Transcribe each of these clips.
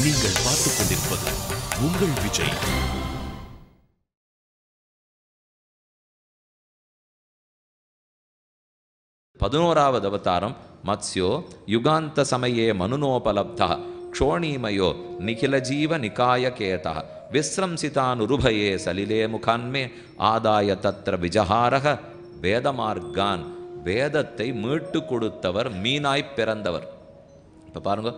நீங்கள் பார்த்துக் கொண்டிருப்பது உங்கள் விஜய். பதினோராவது அவதாரம் மத்ஸ்யோ யுகாந்த சமயே மனுனோபலப்தா க்ஷோணீமயோ நிகில ஜீவ நிகாய கேதா விஸ்ரம்சிதானுருபயே சலிலே முகான்மே ஆதாய தத்ர விஜஹாரக வேதமார்கான். வேதத்தை மீட்டு கொடுத்தவர், மீனாய் பிறந்தவர். இப்போ பாருங்க,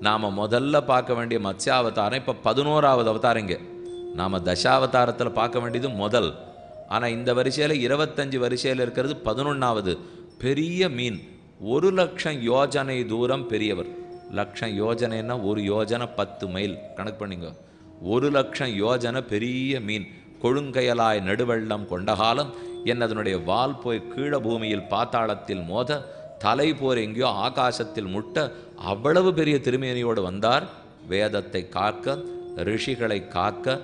நாம் முதல்ல பார்க்க வேண்டிய மத்ஸ்யாவதாரம் இப்போ 11ஆவது அவதாரம். இங்கே நாம் தசாவதாரத்தில் பார்க்க வேண்டியது முதல். ஆனால் இந்த வரிசையில் 25 வரிசையில் இருக்கிறது 11ஆவது. பெரிய மீன், 1,00,000 யோஜனை தூரம் பெரியவர். லட்சம் யோஜனைன்னா ஒரு யோஜனை 10 மைல் கணக்கு பண்ணிங்க. 1,00,000 யோஜனை பெரிய மீன். கொழுங்கையலாய் நடுவெள்ளம் கொண்ட காலம் என்னதனுடைய வால் போய் கீழ பூமியில் பாத்தாளத்தில் மோத, தலை போர் எங்கேயோ ஆகாசத்தில் முட்ட, அவ்வளவு பெரிய திருமேனியோடு வந்தார். வேதத்தை காக்க, ரிஷிகளை காக்க,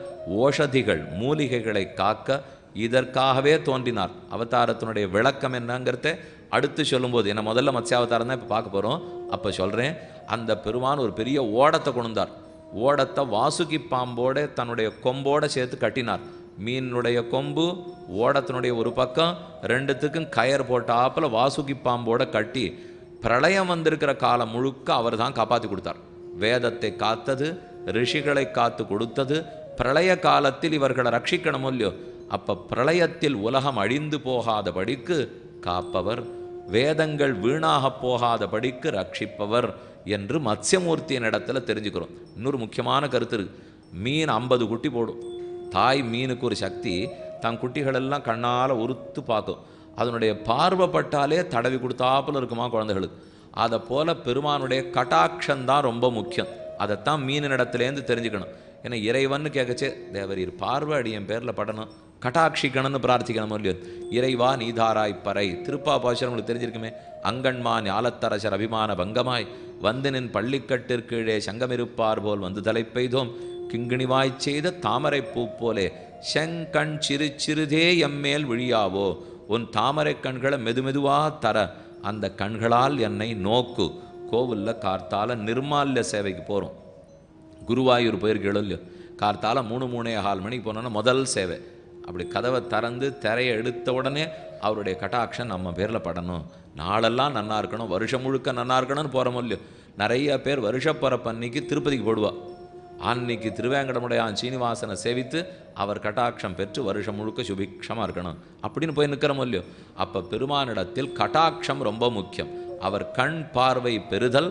ஓஷதிகள் மூலிகைகளை காக்க, இதற்காகவே தோன்றினார். அவதாரத்தினுடைய விளக்கம் என்னங்கிறத அடுத்து சொல்லும்போது, என்ன முதல்ல மத்ஸ்யாவதாரம் தான் இப்போ பார்க்க போகிறோம். அப்போ சொல்கிறேன், அந்த பெருமான் ஒரு பெரிய ஓடத்தை கொண்டார். ஓடத்தை வாசுகி பாம்போட தன்னுடைய கொம்போட சேர்த்து கட்டினார். மீனுடைய கொம்பு ஓடத்தினுடைய ஒரு பக்கம், ரெண்டுத்துக்கும் கயர் போட்டாப்பில் வாசுகி பாம்போட கட்டி பிரளயம் வந்திருக்கிற காலம் முழுக்க அவர் தான் காப்பாற்றி கொடுத்தார். வேதத்தை காத்தது, ரிஷிகளை காத்து கொடுத்தது. பிரளய காலத்தில் இவர்களை ரட்சிக்கணும் இல்லையோ, அப்போ பிரளயத்தில் உலகம் அழிந்து போகாதபடிக்கு காப்பவர், வேதங்கள் வீணாக போகாதபடிக்கு ரட்சிப்பவர் என்று மத்ஸ்யமூர்த்தியின் இடத்துல தெரிஞ்சுக்கிறோம். இன்னொரு முக்கியமான கருத்து இருக்கு. மீன் 50 குட்டி போடும். தாய் மீனுக்கு ஒரு சக்தி, தன் குட்டிகளெல்லாம் கண்ணால் உறுத்து பார்க்கும். அதனுடைய பார்வைப்பட்டாலே தடவி கொடுத்தாப்புல இருக்குமா குழந்தைகளுக்கு. அதை போல பெருமானுடைய கட்டாட்சந்தான் ரொம்ப முக்கியம். அதைத்தான் மீனின் இடத்துலேருந்து தெரிஞ்சுக்கணும். ஏன்னா இறைவன்னு கேட்கச்சே, தேவரீர் பார்வை அடியன் பேரில் படணும், கட்டாட்சிக்கணும்னு பிரார்த்திக்கணும் இல்லையோ. இறைவா நீதாராய் பறை திருப்பா பாசுரம் உங்களுக்கு தெரிஞ்சிருக்குமே. அங்கன்மான் ஆலத்தரசர் அபிமான பங்கமாய் வந்தனின் பள்ளிக்கட்டிற்கீழே சங்கமிருப்பார் போல் வந்து தலை பெய்தோம் கிங்கிணிவாய் செய்த தாமரை பூ போலே செங்கண் சிறு சிறுதே எம்மேல் விழியாவோ. உன் தாமரை கண்களை மெதுமெதுவா தர, அந்த கண்களால் என்னை நோக்கு. கோவிலில் கார்த்தால நிர்மால்ய சேவைக்கு போகிறோம். குருவாயூர் போயிருக்கீங்களோ இல்லையோ, கார்த்தால 3-3:15 மணிக்கு போனோன்னா முதல் சேவை. அப்படி கதவை திறந்து திரையை எடுத்த உடனே அவருடைய கட்டாட்சம் நம்ம பேரில் படணும். நாளெல்லாம் நன்னா இருக்கணும், வருஷம் முழுக்க நன்னா இருக்கணும்னு போகிறோமோ இல்லையோ. நிறைய பேர் வருஷப்பரப்பன்னைக்கு திருப்பதிக்கு போடுவா. அன்னைக்கு திருவேங்கடமுடையான் சீனிவாசனை சேவித்து அவர் கட்டாட்சம் பெற்று வருஷம் முழுக்க சுபிக்ஷமாக இருக்கணும் அப்படின்னு போய் நிற்கிறோமோ இல்லையோ. அப்போ பெருமானிடத்தில் கட்டாட்சம் ரொம்ப முக்கியம். அவர் கண் பார்வை பெறுதல்,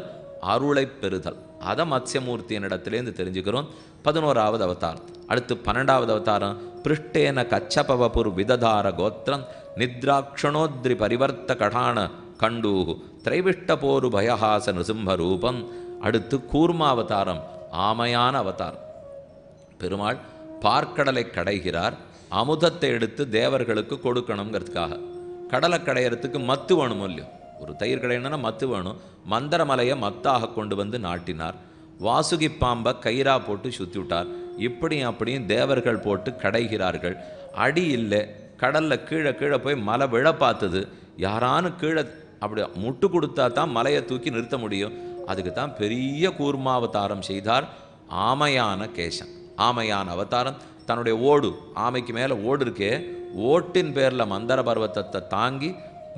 அருளை பெறுதல். அதை மத்ஸ்யமூர்த்தியின் இடத்துலேருந்து தெரிஞ்சுக்கிறோம். 11ஆவது அவதாரம். அடுத்து 12ஆவது அவதாரம். பிருஷ்டேன கச்சபவபுர் விததார கோத்திரம் நித்ராட்சணோத்ரி பரிவர்த்த கடான கண்டூஹு திரைவிஷ்டபோரு பயஹாச நிருசிம்ம ரூபம். அடுத்து கூர்மாவதாரம், ஆமையான அவதாரம். பெருமாள் பார்க்கடலை கடைகிறார். அமுதத்தை எடுத்து தேவர்களுக்கு கொடுக்கணுங்கிறதுக்காக. கடலை கடையிறதுக்கு மத்து வேணும் இல்லையோ. ஒரு தயிர் கடையணுன்னா மத்து வேணும். மந்தரமலையை மத்தாக கொண்டு வந்து நாட்டினார். வாசுகி பாம்பை கயிறா போட்டு சுற்றி விட்டார். இப்படியும் அப்படியும் தேவர்கள் போட்டு கடைகிறார்கள். அடி இல்லை, கடலில் கீழே கீழே போய் மலை விழ பார்த்தது. யாரானு கீழே அப்படி முட்டு கொடுத்தா தான் மலையை தூக்கி நிறுத்த முடியும். அதுக்கு தான் பெரிய கூர்மாவதாரம் செய்தார். ஆமையான கேசன், ஆமையான அவதாரம். தன்னுடைய ஓடு, ஆமைக்கு மேலே ஓடு இருக்கே, ஓட்டின் பேரில் மந்தர பர்வத்தத்தை தாங்கி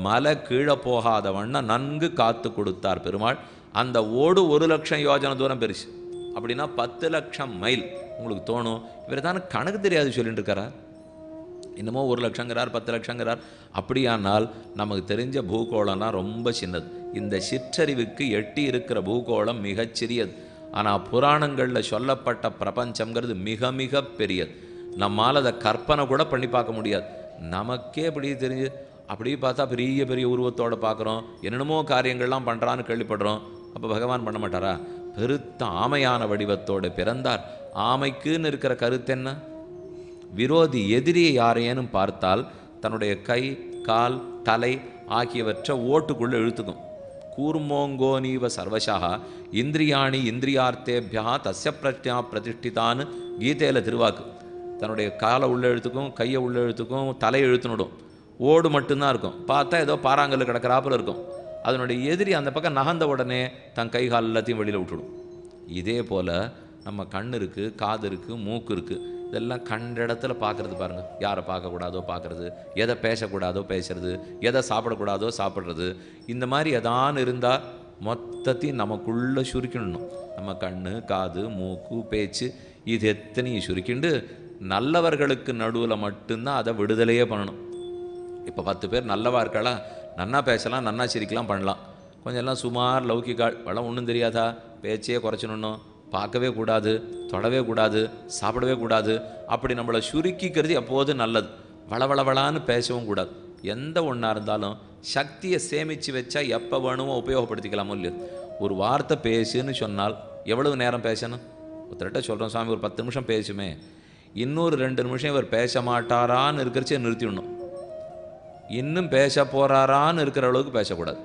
மலை கீழே போகாத வண்ணம் நன்கு காத்து கொடுத்தார் பெருமாள். அந்த ஓடு 1,00,000 யோஜனை தூரம் பெருசு. அப்படின்னா 10,00,000 மைல். உங்களுக்கு தோணும், இவர் தானே கணக்கு தெரியாது சொல்லிட்டு இருக்காரா, இன்னமும் 1,00,000ங்கிறார் 10,00,000ங்கிறார். அப்படியானால் நமக்கு தெரிஞ்ச பூகோளம்லாம் ரொம்ப சின்னது. இந்த சிற்றறிவுக்கு எட்டி இருக்கிற பூகோளம் மிகச்சிறியது. ஆனால் புராணங்களில் சொல்லப்பட்ட பிரபஞ்சங்கிறது மிக மிக பெரியது. நம்மால் அதை கற்பனை கூட பண்ணி பார்க்க முடியாது. நமக்கே அப்படி தெரிஞ்சு அப்படி பார்த்தா பெரிய பெரிய உருவத்தோடு பார்க்குறோம், என்னென்னமோ காரியங்கள்லாம் பண்ணுறான்னு கேள்விப்படுறோம். அப்போ பகவான் பண்ண மாட்டாரா? பெருத்த ஆமையான வடிவத்தோடு பிறந்தார். ஆமைக்குன்னு இருக்கிற கருத்து என்ன? விரோதி எதிரியை யாரையேனும் பார்த்தால் தன்னுடைய கை, கால், தலை ஆகியவற்றை ஓட்டுக்குள்ளே இழுத்துக்கும். கூர்மோங்கோ நீவ சர்வசாக இந்திரியாணி இந்திரியார்த்தேபியா தஸ்ய பிரஜா பிரதிஷ்டிதான்னு கீதையில் திருவாக்கு. தன்னுடைய காலை உள்ள எழுத்துக்கும், கையை உள்ள எழுத்துக்கும், தலை எழுத்துனுடும். ஓடு மட்டும்தான் இருக்கும். பார்த்தா ஏதோ பாறாங்கல் கிடக்கிறாப்புல இருக்கும். அதனுடைய எதிரி அந்த பக்கம் நகர்ந்த உடனே தன் கை கால் எல்லாத்தையும் வெளியில் விட்டுடும். இதே போல் நம்ம கண் இருக்குது, காது இருக்குது, மூக்கு இருக்குது. இதெல்லாம் கண்ட இடத்துல பார்க்குறது பாருங்கள். யாரை பார்க்கக்கூடாதோ பார்க்குறது, எதை பேசக்கூடாதோ பேசுறது, எதை சாப்பிடக்கூடாதோ சாப்பிட்றது. இந்த மாதிரி எதான்னு இருந்தால் மொத்தத்தையும் நமக்குள்ளே சுருக்கிடணும். நம்ம கண், காது, மூக்கு, பேச்சு இது எத்தனையும் சுருக்கிண்டு நல்லவர்களுக்கு நடுவில் மட்டும்தான் அதை விடுதலையே பண்ணணும். இப்போ 10 பேர் நல்லவா இருக்காளா, நன்னா பேசலாம், நன்னா சிரிக்கலாம், பண்ணலாம். கொஞ்சம் எல்லாம் சுமார் லௌகிக்காள் வளம் ஒன்றும் தெரியாதா, பேச்சையே குறைச்சிடணும், பார்க்கவே கூடாது, தொடவே கூடாது, சாப்பிடவே கூடாது. அப்படி நம்மளை சுருக்கிக்கிறது எப்போதும் நல்லது. வளவளவளான்னு பேசவும் கூடாது. எந்த ஒன்றா இருந்தாலும் சக்தியை சேமித்து வச்சா எப்போ வேணுமோ உபயோகப்படுத்திக்கலாமோ இல்லையோ. ஒரு வார்த்தை பேசுன்னு சொன்னால் எவ்வளவு நேரம் பேசணும்? ஒருத்தர்கிட்ட சொல்கிறோம், சாமி ஒரு 10 நிமிஷம் பேசுமே, இன்னொரு 2 நிமிஷம் இவர் பேச மாட்டாரான்னு இருக்கிறச்சே நிறுத்திடணும். இன்னும் பேச போகிறாரான்னு இருக்கிற அளவுக்கு பேசக்கூடாது.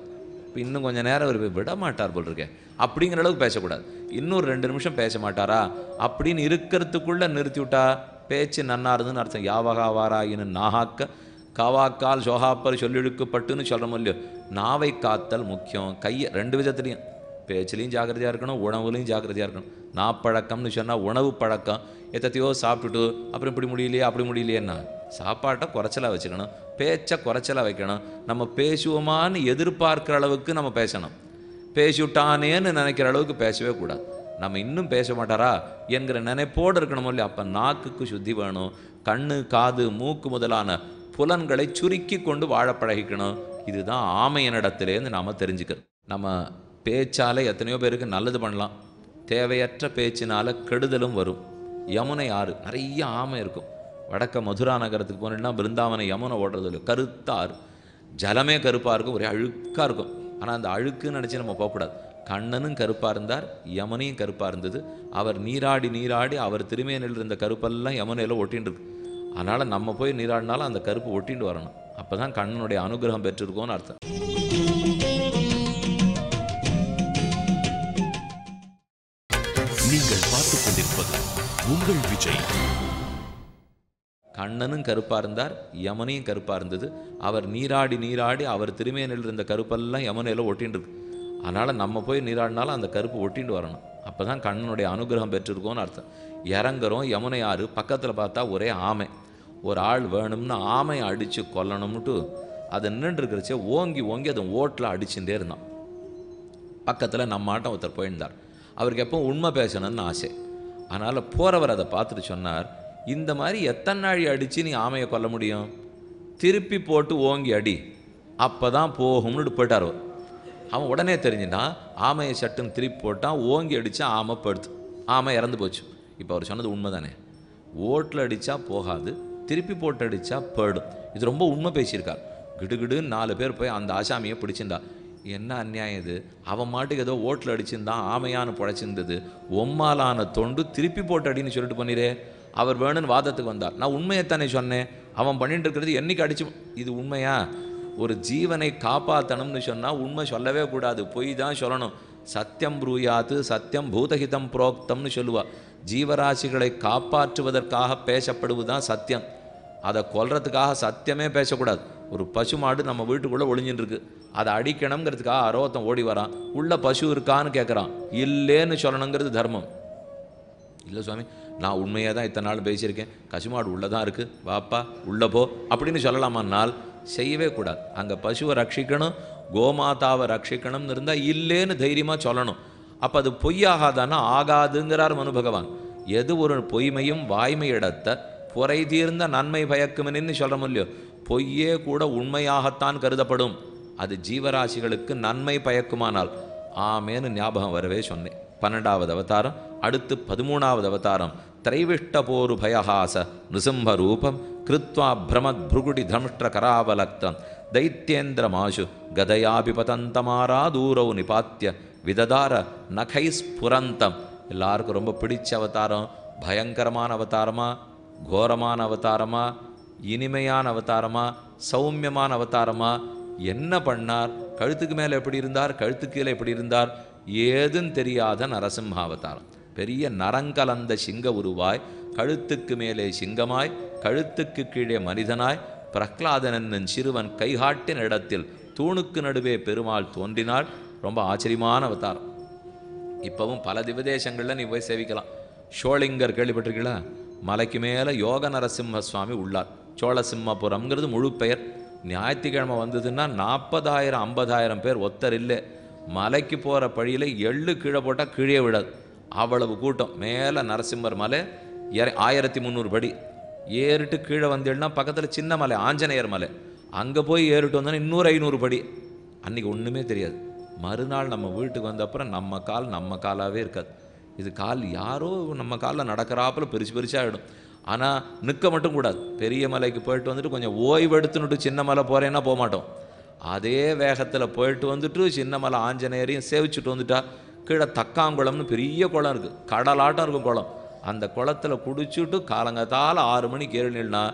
இப்போ இன்னும் கொஞ்சம் நேரம் அவர் விட மாட்டார் போல் இருக்கேன் அப்படிங்கிற அளவுக்கு பேசக்கூடாது. இன்னொரு 2 நிமிஷம் பேச மாட்டாரா அப்படின்னு இருக்கிறதுக்குள்ளே நிறுத்தி விட்டா பேச்சு நன்னாருதுன்னு அர்த்தம். யாவகா வாராயின்னு நாகாக்க காவாக்கால் சோகாப்பல் சொல்லிழுக்கப்பட்டுன்னு சொல்கிறோம் இல்லையோ. நாவை காத்தல் முக்கியம். கையை 2 விதத்துலையும், பேச்சுலையும் ஜாக்கிரதையாக இருக்கணும், உணவுலையும் ஜாக்கிரதையாக இருக்கணும். நாப்பழக்கம்னு சொன்னால் உணவு பழக்கம். எத்தையோ சாப்பிட்டுட்டு அப்புறம் இப்படி முடியலையே அப்படி முடியலையேன்னா சாப்பாட்டை குறைச்சலாக வச்சுக்கணும், பேச்சை குறைச்சலாக வைக்கணும். நம்ம பேசுவோமான்னு எதிர்பார்க்குற அளவுக்கு நம்ம பேசணும். பேசிவிட்டானேன்னு நினைக்கிற அளவுக்கு பேசவே கூடாது. நம்ம இன்னும் பேச மாட்டாரா என்கிற நினைப்போடு இருக்கணும் இல்லையா. அப்போ நாக்குக்கு சுத்தி வேணும். கண்ணு, காது, மூக்கு முதலான புலன்களை சுருக்கி கொண்டு வாழ பழகிக்கணும். இதுதான் ஆமையனிடத்திலேருந்து நாம் தெரிஞ்சுக்கிறது. நம்ம பேச்சால் எத்தனையோ பேருக்கு நல்லது பண்ணலாம். தேவையற்ற பேச்சினால் கெடுதலும் வரும். யமுனை ஆறு நிறைய ஆமை இருக்கும். வடக்க மதுரா நகரத்துக்கு போனீங்கன்னா பிருந்தாவனை யமுனை ஓடுறது இல்லை, கருத்தாறு, ஜலமே கருப்பாக இருக்கும், ஒரே அழுக்காக இருக்கும். ஆனால் அந்த அழுக்குன்னு நினச்சி நம்ம போகக்கூடாது. கண்ணனும் கருப்பாக இருந்தார், யமுனையும் கருப்பாக இருந்தது. அவர் நீராடி நீராடி அவர் திருமேனில் இருந்த கருப்பெல்லாம் யமுனையில் ஒட்டின்னு இருக்கு. அதனால் நம்ம போய் நீராடினாலும் அந்த கருப்பு ஒட்டிட்டு வரணும். அப்போ தான் கண்ணனுடைய அனுகிரகம் பெற்றிருக்கோன்னு அர்த்தம். நீங்கள் பார்த்துக் கொண்டிருப்பது உங்கள் விஜய். கண்ணனும் கருப்பாக இருந்தார், யமுனையும் கருப்பாக இருந்தது. அவர் நீராடி நீராடி அவர் திருமேனில் இருந்த கருப்பெல்லாம் யமுனையில் ஒட்டின்னு இருக்கு. அதனால் நம்ம போய் நீராடினாலும் அந்த கருப்பு ஒட்டிட்டு வரணும். அப்போ தான் கண்ணனுடைய அனுகிரகம் பெற்றிருக்கோன்னு அர்த்தம். இறங்குறோம், யமுனை ஆறு பக்கத்தில் பார்த்தா ஒரே ஆமை. ஒரு ஆள் வேணும்னு ஆமையை அடித்து கொல்லணும்னுட்டு அதை நின்றுருக்கிறச்சே ஓங்கி ஓங்கி அதை ஓட்டில் அடிச்சுட்டே இருந்தான். பக்கத்தில் நம்ம ஆட்டம் ஒருத்தர் போயிருந்தார். அவருக்கு எப்போ உண்மை பேசணும்னு ஆசை. அதனால் போகிறவர் அதை பார்த்துட்டு சொன்னார், இந்த மாதிரி எத்தனை நாழி அடித்து நீ ஆமையை கொல்ல முடியும்? திருப்பி போட்டு ஓங்கி அடி, அப்போ தான் போகும்னு போயிட்டார் அவர். அவன் உடனே தெரிஞ்சுட்டான். ஆமையை சட்டுன்னு திருப்பி போட்டான், ஓங்கி அடித்தா ஆமை படுத்து, ஆமை இறந்து போச்சு. இப்போ அவர் சொன்னது உண்மை தானே. ஓட்டில் அடித்தா போகாது, திருப்பி போட்டு அடித்தா போயிடும். இது ரொம்ப உண்மை பேசியிருக்கார். கிடுகிடுன்னு 4 பேர் போய் அந்த ஆசாமியை பிடிச்சிருந்தா. என்ன அநியாயம் இது, அவன் மாட்டுக்கு ஏதோ ஓட்டில் அடிச்சிருந்தான், ஆமையானு புழைச்சிருந்தது, ஒம்மாலான தொண்டு திருப்பி போட்டு அடின்னு சொல்லிட்டு பண்ணிரே. அவர் வேணும்னு வாதத்துக்கு வந்தார். நான் உண்மையைத்தானே சொன்னேன், அவன் பண்ணிட்டு இருக்கிறது என்னைக்கு அடிச்சு. இது உண்மையா? ஒரு ஜீவனை காப்பாற்றணும்னு சொன்னால் உண்மை சொல்லவே கூடாது, பொய் தான் சொல்லணும். சத்தியம் ப்ரூயாத்து சத்தியம் பூதஹிதம் புரோக்தம்னு சொல்லுவா. ஜீவராசிகளை காப்பாற்றுவதற்காக பேசப்படுவதுதான் சத்தியம். அதை கொல்றதுக்காக சத்தியமே பேசக்கூடாது. ஒரு பசு மாடு நம்ம வீட்டுக்குள்ளே ஒளிஞ்சின்னு இருக்கு, அதை அடிக்கணுங்கிறதுக்காக அரோத்தம் ஓடி வரான். உள்ள பசு இருக்கான்னு கேட்குறான், இல்லேன்னு சொல்லணுங்கிறது தர்மம் இல்லை சுவாமி. நான் உண்மையாக தான் இத்தனை நாள் பேசியிருக்கேன், கசுமாடு உள்ளே தான் இருக்குது, வாப்பா உள்ளே போ அப்படின்னு சொல்லலாமான்னால் செய்யவே கூடாது. அங்கே பசுவை ரட்சிக்கணும், கோமாதாவை ரட்சிக்கணும்னு இருந்தால் இல்லேன்னு தைரியமாக சொல்லணும். அப்போ அது பொய்யாகாதானா ஆகாதுங்கிறார் மனு பகவான். எது ஒரு பொய்மையும் வாய்மை இடத்த புரை தீர்ந்த நன்மை பயக்குமென்னு சொல்கிறோம் இல்லையோ. பொய்யே கூட உண்மையாகத்தான் கருதப்படும். அது ஜீவராசிகளுக்கு நன்மை பயக்குமானால் ஆமேன்னு ஞாபகம் வரவே சொன்னேன். 12வது அவதாரம். அடுத்து 13வது அவதாரம். திரைவிஷ்ட போரு பயஹாச நிருசிம்ப ரூபம் கிருத்வா பிரமத் புருகுடி தம்ஷ்ட கராவலக்தம் தைத்யேந்திர மாஷு கதையாபிபதந்தமாரா தூரவு நிபாத்திய விததார நகைஸ்புரந்தம். எல்லாருக்கும் ரொம்ப பிடிச்ச அவதாரம். பயங்கரமான அவதாரமா, கோரமான அவதாரமா, இனிமையான அவதாரமா, சௌமியமான அவதாரமா? என்ன பண்ணார்? கழுத்துக்கு மேலே எப்படி இருந்தார், கழுத்துக்கு கீழே எப்படி இருந்தார், ஏதுன்னு தெரியாத நரசிம்ம அவதாரம். பெரிய நரங்கலந்த சிங்க உருவாய், கழுத்துக்கு மேலே சிங்கமாய், கழுத்துக்கு கீழே மனிதனாய், பிரஹ்லாதன் என்னும் சிறுவன் கைகாட்டின இடத்தில் தூணுக்கு நடுவே பெருமாள் தோன்றினாள். ரொம்ப ஆச்சரியமான அவதாரம். இப்போவும் பல திவதேசங்களில் நீ போய் சேவிக்கலாம். ஷோளிங்கர் கேள்விப்பட்டிருக்கீங்களா? மலைக்கு மேலே யோக நரசிம்ம சுவாமி உள்ளார். சோழசிம்மபுரம்ங்கிறது முழு பெயர். ஞாயிற்றுக்கிழமை வந்ததுன்னா 40,000 50,000 பேர் ஒத்தர் இல்லை. மலைக்கு போகிற பழியில் எள்ளு கீழே போட்டால் கீழே விடாது, அவ்வளவு கூட்டம். மேலே நரசிம்மர் மலை 1300 படி ஏறிட்டு கீழே வந்தேன்னா பக்கத்தில் சின்ன மலை ஆஞ்சநேயர் மலை, அங்கே போய் ஏறிட்டு வந்தோன்னா இன்னொரு 500 படி. அன்றைக்கி ஒன்றுமே தெரியாது. மறுநாள் நம்ம வீட்டுக்கு வந்த அப்புறம் நம்ம காலாகவே இருக்காது. இது கால் யாரோ நம்ம காலில் நடக்கிறாப்புல பெருசாகிடும். ஆனால் நிற்க மட்டும் கூடாது. பெரிய மலைக்கு போயிட்டு வந்துட்டு கொஞ்சம் ஓய்வு எடுத்துன்னுட்டு சின்ன மலை போகிறேன்னா போக மாட்டோம். அதே வேகத்தில் போயிட்டு வந்துட்டு சின்ன மலை ஆஞ்சநேயரையும் சேவிச்சுட்டு வந்துட்டா கீழே தக்காங்குளம்னு பெரிய குளம் இருக்குது, கடலாட்டம் இருக்கும் குளம். அந்த குளத்தில் குடிச்சுட்டு காலங்கத்தால் 6 மணிக்கு ஏறினா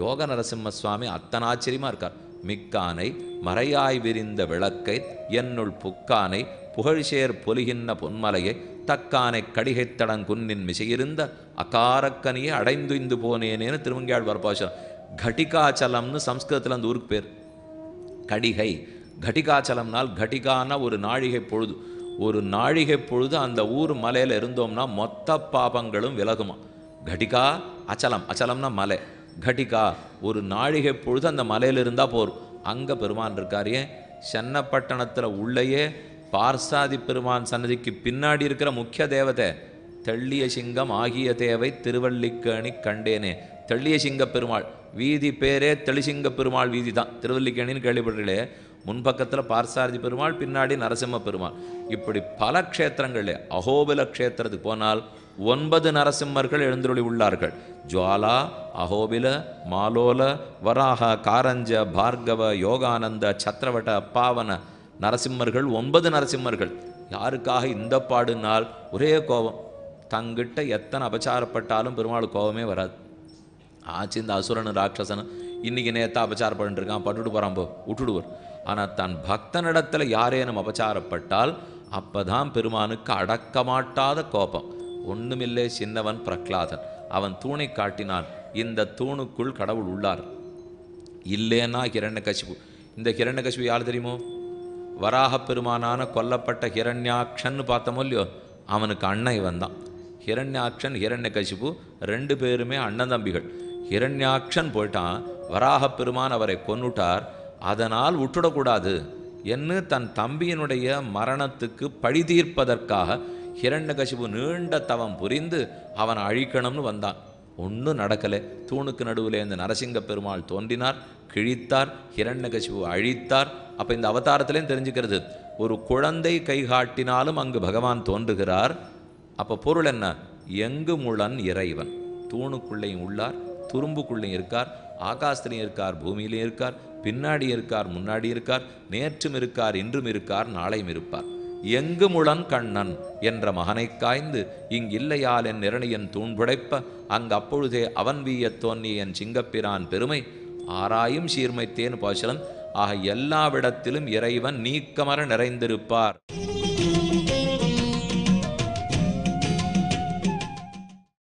யோக நரசிம்ம சுவாமி அத்தனை ஆச்சரியமாக இருக்கார். மிக்கானை மறையாய் விரிந்த விளக்கை என்னுள் புக்கானை புகழ்சேர் பொலிகின்ற பொன்மலையை தக்கானை கடிகைத்தடங்குன்னின் மிசையிருந்த அகாரக்கனியை அடைந்துந்து போனேனேன்னு திருமங்கையாழ்வார் பாசுரம். கட்டிகாச்சலம்னு சம்ஸ்கிருதத்தில் அந்த ஊருக்கு பேர். கடிகை கட்டிகாச்சலம்னால், கட்டிகான ஒரு நாழிகை பொழுது. ஒரு நாழிகை பொழுது அந்த ஊர் மலையில் இருந்தோம்னா மொத்த பாபங்களும் விலகுமா. கட்டிகா அச்சலம், அச்சலம்னா மலை. கட்டிகா ஒரு நாழிகை பொழுது அந்த மலையில் இருந்தால் போரும். அங்கே பெருமான் இருக்கார். ஏன்? சென்னப்பட்டணத்தில் உள்ளேயே பார்சாதி பெருமான் சன்னதிக்கு பின்னாடி இருக்கிற முக்கிய தேவதை தெள்ளிய சிங்கம் ஆகிய தேவை திருவல்லிக்கேணி கண்டேனே. தெள்ளிய சிங்க பெருமாள் வீதி பேரே தெளிசிங்க பெருமாள் வீதி தான். திருவல்லிக்கேணின்னு கேள்விப்பட்டீங்களே. முன்பக்கத்தில் பார்சாரதி பெருமாள், பின்னாடி நரசிம்ம பெருமாள். இப்படி பல க்ஷேத்திரங்களே. அகோபில க்ஷேத்திரத்துக்கு போனால் 9 நரசிம்மர்கள் எழுந்தருளி உள்ளார்கள். ஜுவாலா, அகோபில, மாலோல, வராக, காரஞ்ச, பார்கவ, யோகானந்த, சத்ரவட்ட, பாவன நரசிம்மர்கள் 9 நரசிம்மர்கள். யாருக்காக இந்த பாடுனால் ஒரே கோபம். தங்கிட்ட எத்தனை அபச்சாரப்பட்டாலும் பெருமாள் கோபமே வராது. ஆச்சு இந்த அசுரனு ராட்சசனு இன்றைக்கி நேத்தா அபச்சாரப்பட்டு இருக்கான், பட்டுட்டு போகிறான், போ விட்டுடுவர். ஆனால் தன் பக்தனிடத்தில் யாரேனும் அபச்சாரப்பட்டால் அப்போ தான் பெருமானுக்கு அடக்கமாட்டாத கோபம். ஒன்றுமில்லை, சின்னவன் பிரகலாதன். அவன் தூணை காட்டினான். இந்த தூணுக்குள் கடவுள் உள்ளார். இல்லைன்னா ஹிரண்யகசிபு. இந்த ஹிரண்யகசிபு யார் தெரியுமோ? வராக பெருமானான கொல்லப்பட்ட ஹிரண்யாக்ஷன்னு பார்த்தோமோ இல்லையோ, அவனுக்கு அண்ணன் இவன் தான். ஹிரண்யாக்ஷன் ஹிரண்யகசிபு 2 பேருமே அண்ணன் தம்பிகள். ஹிரண்யாக்ஷன் போயிட்டான், வராக பெருமான் அவரை கொன்னுட்டார். அதனால் விட்டுடக்கூடாது என்று தன் தம்பியினுடைய மரணத்துக்கு பழி தீர்ப்பதற்காக ஹிரண்யகசிபு நீண்ட தவம் புரிந்து அவனை அழிக்கணும்னு வந்தான். ஒன்றும் நடக்கலை. தூணுக்கு நடுவில் இந்த நரசிங்க பெருமாள் தோன்றினார், கிழித்தார், ஹிரண்யகசிபு அழித்தார். அப்போ இந்த அவதாரத்திலையும் தெரிஞ்சுக்கிறது, ஒரு குழந்தை கைகாட்டினாலும் அங்கு பகவான் தோன்றுகிறார். அப்போ பொருள் என்ன? எங்கு முழன் இறைவன். தூணுக்குள்ளேயும் உள்ளார், துரும்புக்குள்ளேயும் இருக்கார், ஆகாசத்திலையும் இருக்கார், பூமியிலையும் இருக்கார், பின்னாடி இருக்கார், முன்னாடி இருக்கார், நேற்றும் இருக்கார், இன்றும் இருக்கார், நாளையும் இருப்பார். எங்கு முழன் கண்ணன் என்ற மகனை காய்ந்து இங்கில்லையால் என் நிரணியன் தூண்புடைப்ப அங்கு அப்பொழுதே அவன் வீயத் தோன்றிய என் சிங்கப்பிரான் பெருமை ஆராயும் சீர்மைத்தேன் பாசலன். ஆக எல்லாவிடத்திலும் இறைவன் நீக்கமர நிறைந்திருப்பார்.